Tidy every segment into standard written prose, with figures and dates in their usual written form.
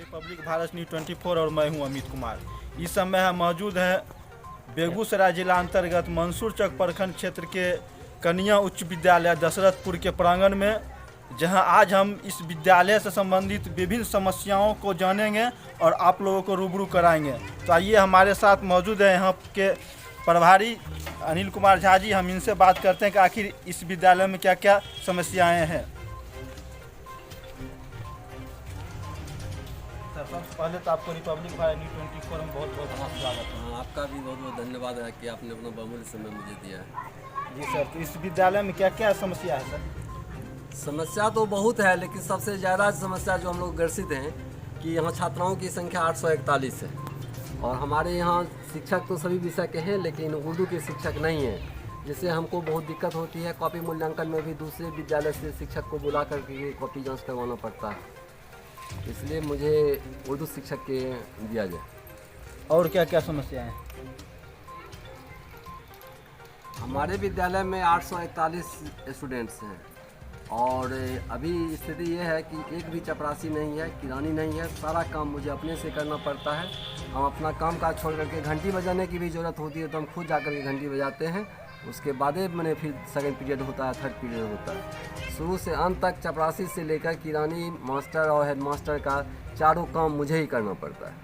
Republic Bharat news 24 और मैं हूं अमित कुमार। इस समय हम मौजूद हैं बेगूसराय जिला अंतर्गत मंसूरचक प्रखंड क्षेत्र के कन्या उच्च विद्यालय दशरथपुर के प्रांगण में, जहां आज हम इस विद्यालय से संबंधित विभिन्न समस्याओं को जानेंगे और आप लोगों को रूबरू कराएंगे। तो आइए, हमारे साथ मौजूद है यहाँ के प्रभारी अनिल कुमार झा जी। हम इनसे बात करते हैं कि आखिर इस विद्यालय में क्या क्या समस्याएं हैं। सबसे पहले तो आपको रिपब्लिक भारत न्यूज़ 24 में बहुत बहुत स्वागत है। आपका भी बहुत बहुत धन्यवाद है कि आपने अपना बहुमूल्य समय मुझे दिया है। जी सर, तो इस विद्यालय में क्या क्या समस्या है सर? समस्या तो बहुत है, लेकिन सबसे ज़्यादा समस्या जो हम लोग ग्रसित हैं कि यहाँ छात्राओं की संख्या 841 है और हमारे यहाँ शिक्षक तो सभी विषय के हैं, लेकिन उर्दू के शिक्षक नहीं हैं, जिससे हमको बहुत दिक्कत होती है। कॉपी मूल्यांकन में भी दूसरे विद्यालय से शिक्षक को बुला करके कॉपी जाँच करवाना पड़ता है, इसलिए मुझे उर्दू शिक्षक के दिया जाए। और क्या क्या समस्या है? हमारे विद्यालय में 841 स्टूडेंट्स हैं और अभी स्थिति ये है कि एक भी चपरासी नहीं है, किरानी नहीं है। सारा काम मुझे अपने से करना पड़ता है। हम अपना काम काज छोड़ करके घंटी बजाने की भी ज़रूरत होती है तो हम खुद जाकर के घंटी बजाते हैं। उसके बाद मैंने फिर सेकंड पीरियड होता है, थर्ड पीरियड होता है। शुरू से अंत तक चपरासी से लेकर किरानी, मास्टर और हेड मास्टर का चारों काम मुझे ही करना पड़ता है।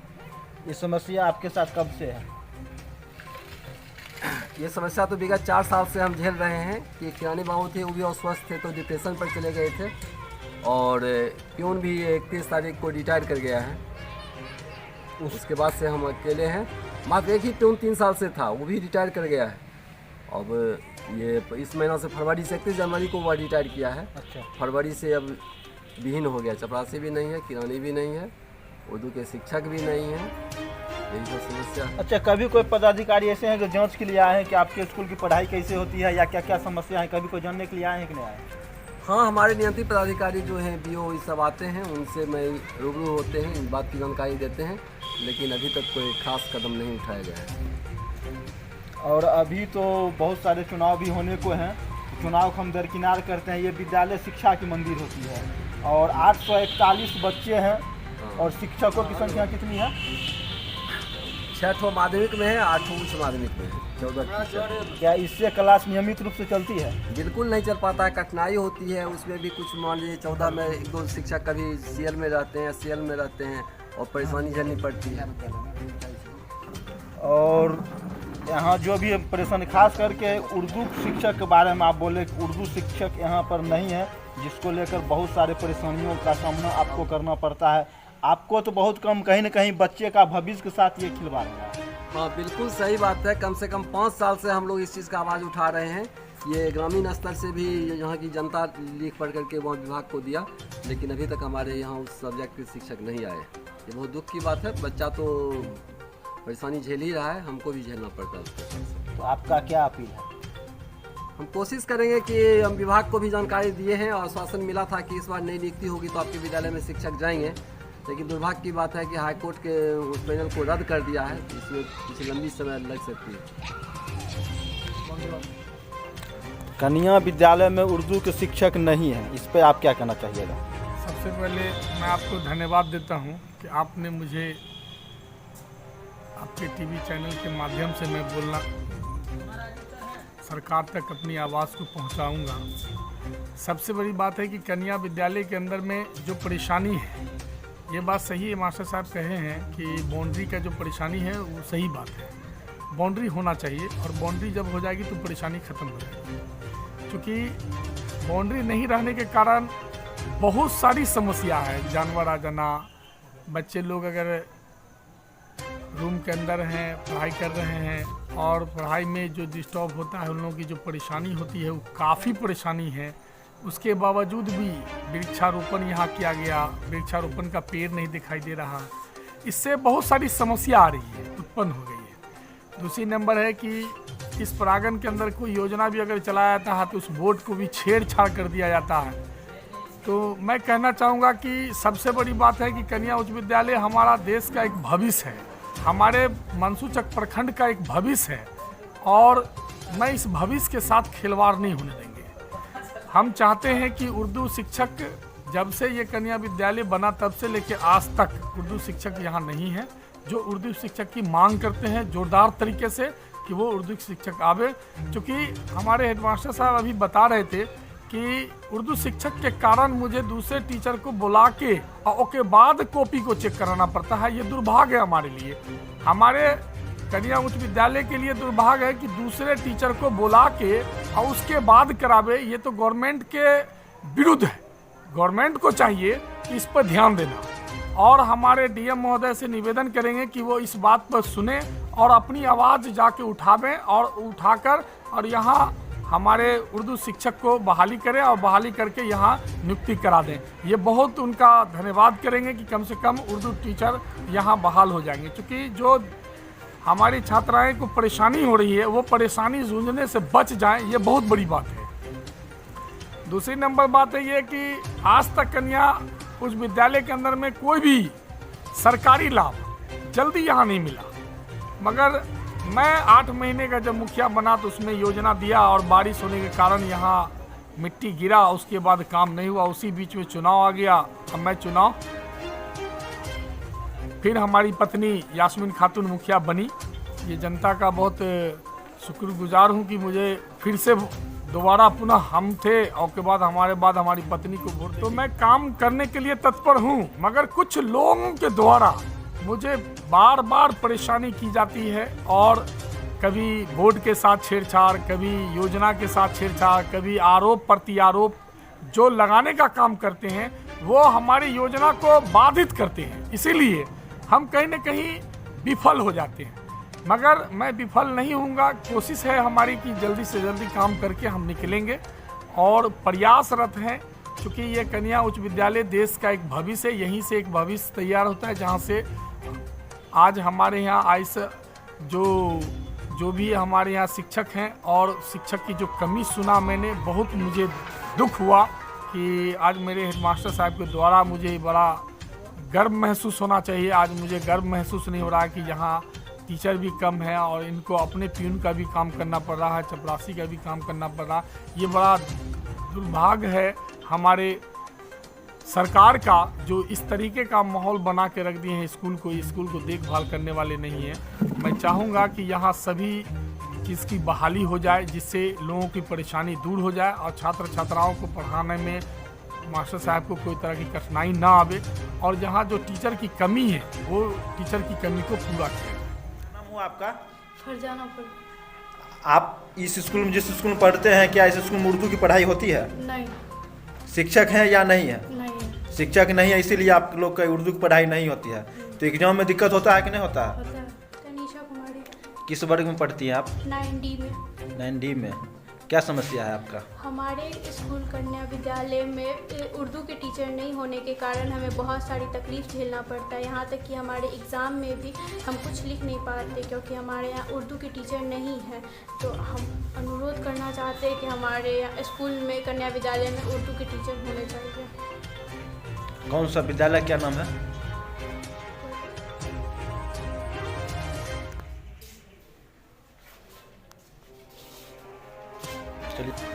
ये समस्या आपके साथ कब से है? ये समस्या तो विगत 4 साल से हम झेल रहे हैं कि किरानी बाबू थे, वो भी अस्वस्थ थे तो डिप्रेशन पर चले गए थे और प्यून भी 31 तारीख को रिटायर कर गया है। उसके बाद से हम अकेले हैं। मात्र एक ही प्यून 3 साल से था, वो भी रिटायर कर गया है। अब ये इस महीना से फरवरी से 31 जनवरी को वो रिटायर किया है। अच्छा। फरवरी से अब विहीन हो गया। चपरासी भी नहीं है, किरानी भी नहीं है, उर्दू के शिक्षक भी नहीं है। यही तो समस्या है। अच्छा, कभी कोई पदाधिकारी ऐसे हैं जो जांच के लिए आए हैं कि आपके स्कूल की पढ़ाई कैसे होती है या क्या क्या समस्या है? कभी कोई जानने के लिए आए हैं कि नहीं आए? हाँ, हमारे नियंत्रित पदाधिकारी जो हैं BO ये सब आते हैं, उनसे मैं रूबरू होते हैं, इन बात की जानकारी देते हैं, लेकिन अभी तक कोई खास कदम नहीं उठाया गया है। और अभी तो बहुत सारे चुनाव भी होने को हैं। चुनाव को हम दरकिनार करते हैं। ये विद्यालय शिक्षा की मंदिर होती है और 841 बच्चे हैं और शिक्षकों की संख्या कितनी है? 6 माध्यमिक में है, 8 उच्च माध्यमिक में है, 14। क्या इससे क्लास नियमित रूप से चलती है? बिल्कुल नहीं चल पाता है, कठिनाई होती है। उसमें भी कुछ मान लीजिए 14 में 1-2 शिक्षक कभी CL में रहते हैं, CL में रहते हैं और परेशानी झेलनी पड़ती है। और यहाँ जो भी परेशानी, खास करके उर्दू शिक्षक के बारे में आप बोले कि उर्दू शिक्षक यहाँ पर नहीं है, जिसको लेकर बहुत सारे परेशानियों का सामना आपको करना पड़ता है। आपको तो बहुत कम, कहीं ना कहीं बच्चे का भविष्य के साथ ये खिलवाड़ रहा है। हाँ, बिल्कुल सही बात है। कम से कम 5 साल से हम लोग इस चीज़ का आवाज़ उठा रहे हैं। ये ग्रामीण स्तर से भी यहाँ की जनता लिख पढ़ करके वहाँ विभाग को दिया, लेकिन अभी तक हमारे यहाँ उस सब्जेक्ट के शिक्षक नहीं आए। ये बहुत दुख की बात है। बच्चा तो परेशानी झेल ही रहा है, हमको भी झेलना पड़ता है। तो आपका क्या अपील है? हम कोशिश करेंगे कि हम विभाग को भी जानकारी दिए हैं और आश्वासन मिला था कि इस बार नई नियुक्ति होगी तो आपके विद्यालय में शिक्षक जाएंगे, लेकिन दुर्भाग्य की बात है कि हाईकोर्ट के उस पैनल को रद्द कर दिया है। इसमें कुछ लंबी समय लग सकती है। कन्या विद्यालय में उर्दू के शिक्षक नहीं है, इस पे आप क्या कहना चाहिएगा? सबसे पहले मैं आपको धन्यवाद देता हूं कि आपने मुझे आपके टीवी चैनल के माध्यम से मैं बोलना, सरकार तक अपनी आवाज़ को पहुंचाऊंगा। सबसे बड़ी बात है कि कन्या विद्यालय के अंदर में जो परेशानी है, ये बात सही है, मास्टर साहब कहे हैं कि बाउंड्री का जो परेशानी है वो सही बात है। बाउंड्री होना चाहिए और बाउंड्री जब हो जाएगी तो परेशानी ख़त्म हो जाएगी। क्योंकि बाउंड्री नहीं रहने के कारण बहुत सारी समस्या है। जानवर आ जाना, बच्चे लोग अगर रूम के अंदर हैं, पढ़ाई कर रहे हैं और पढ़ाई में जो डिस्टर्ब होता है, उन लोगों की जो परेशानी होती है वो काफ़ी परेशानी है। उसके बावजूद भी वृक्षारोपण यहाँ किया गया, वृक्षारोपण का पेड़ नहीं दिखाई दे रहा, इससे बहुत सारी समस्या आ रही है, उत्पन्न हो गई है। दूसरी नंबर है कि इस प्रांगण के अंदर कोई योजना भी अगर चलाया जाता है तो उस बोर्ड को भी छेड़छाड़ कर दिया जाता है। तो मैं कहना चाहूँगा कि सबसे बड़ी बात है कि कन्या उच्च विद्यालय हमारा देश का एक भविष्य है, हमारे मंसूरचक प्रखंड का एक भविष्य है और मैं इस भविष्य के साथ खिलवाड़ नहीं होने देंगे। हम चाहते हैं कि उर्दू शिक्षक जब से ये कन्या विद्यालय बना तब से लेके आज तक उर्दू शिक्षक यहाँ नहीं है। जो उर्दू शिक्षक की मांग करते हैं जोरदार तरीके से कि वो उर्दू शिक्षक आवे, क्योंकि हमारे हेडमास्टर साहब अभी बता रहे थे कि उर्दू शिक्षक के कारण मुझे दूसरे टीचर को बुला के और उसके बाद कॉपी को चेक कराना पड़ता है। ये दुर्भाग्य है हमारे लिए, हमारे कन्या उच्च विद्यालय के लिए दुर्भाग्य है कि दूसरे टीचर को बुला के और उसके बाद करावे। ये तो गवर्नमेंट के विरुद्ध है। गवर्नमेंट को चाहिए कि इस पर ध्यान देना, और हमारे डीएम महोदय से निवेदन करेंगे कि वो इस बात पर सुने और अपनी आवाज़ जाके उठावें और उठाकर और यहाँ हमारे उर्दू शिक्षक को बहाली करें और बहाली करके यहाँ नियुक्ति करा दें। ये बहुत उनका धन्यवाद करेंगे कि कम से कम उर्दू टीचर यहाँ बहाल हो जाएंगे, क्योंकि जो हमारी छात्राएं को परेशानी हो रही है वो परेशानी जूझने से बच जाएं, ये बहुत बड़ी बात है। दूसरी नंबर बात है ये कि आज तक कन्या उच्च विद्यालय के अंदर में कोई भी सरकारी लाभ जल्दी यहाँ नहीं मिला, मगर मैं 8 महीने का जब मुखिया बना तो उसमें योजना दिया और बारिश होने के कारण यहाँ मिट्टी गिरा, उसके बाद काम नहीं हुआ। उसी बीच में चुनाव आ गया। अब मैं चुनाव, फिर हमारी पत्नी यास्मीन खातून मुखिया बनी। ये जनता का बहुत शुक्रगुजार हूँ कि मुझे फिर से दोबारा पुनः हम थे और के बाद हमारी पत्नी को वोट। तो मैं काम करने के लिए तत्पर हूँ, मगर कुछ लोगों के द्वारा मुझे बार बार परेशानी की जाती है, और कभी बोर्ड के साथ छेड़छाड़, कभी योजना के साथ छेड़छाड़, कभी आरोप प्रत्यारोप जो लगाने का काम करते हैं वो हमारी योजना को बाधित करते हैं। इसीलिए हम कहीं न कहीं विफल हो जाते हैं, मगर मैं विफल नहीं होऊंगा। कोशिश है हमारी कि जल्दी से जल्दी काम करके हम निकलेंगे और प्रयासरत हैं, क्योंकि ये कन्या उच्च विद्यालय देश का एक भविष्य है। यहीं से एक भविष्य तैयार होता है, जहाँ से आज हमारे यहाँ आइस जो भी हमारे यहाँ शिक्षक हैं, और शिक्षक की जो कमी सुना मैंने, बहुत मुझे दुख हुआ कि आज मेरे हेडमास्टर साहब के द्वारा मुझे बड़ा गर्व महसूस होना चाहिए। आज मुझे गर्व महसूस नहीं हो रहा है कि यहाँ टीचर भी कम है और इनको अपने प्यून का भी काम करना पड़ रहा है, चपरासी का भी काम करना पड़ रहा है। ये बड़ा दुर्भाग्य है हमारे सरकार का, जो इस तरीके का माहौल बना के रख दिए हैं स्कूल को देखभाल करने वाले नहीं हैं। मैं चाहूँगा कि यहाँ सभी चीज़ की बहाली हो जाए, जिससे लोगों की परेशानी दूर हो जाए और छात्र छात्राओं को पढ़ाने में मास्टर साहब को कोई तरह की कठिनाई ना आवे, और जहाँ जो टीचर की कमी है वो टीचर की कमी को पूरा करें। नाम हुआ आपका? फरजाना पर। आप इस स्कूल में, जिस स्कूल में पढ़ते हैं, क्या इस स्कूल में उर्दू की पढ़ाई होती है? नहीं। शिक्षक हैं या नहीं है? नहीं है। शिक्षक नहीं है, इसीलिए आप लोग का उर्दू की पढ़ाई नहीं होती है। तो एग्जाम में दिक्कत होता है कि नहीं होता है? होता है। तनीषा कुमारी। किस वर्ग में पढ़ती हैं आप? 9D में। 9D में। क्या समस्या है आपका? हमारे स्कूल कन्या विद्यालय में उर्दू के टीचर नहीं होने के कारण हमें बहुत सारी तकलीफ झेलना पड़ता है। यहाँ तक कि हमारे एग्ज़ाम में भी हम कुछ लिख नहीं पाते, क्योंकि हमारे यहाँ उर्दू के टीचर नहीं है। तो हम अनुरोध करना चाहते हैं कि हमारे स्कूल में कन्या विद्यालय में उर्दू के टीचर होने चाहिए। कौन सा विद्यालय, क्या नाम है? चलिए।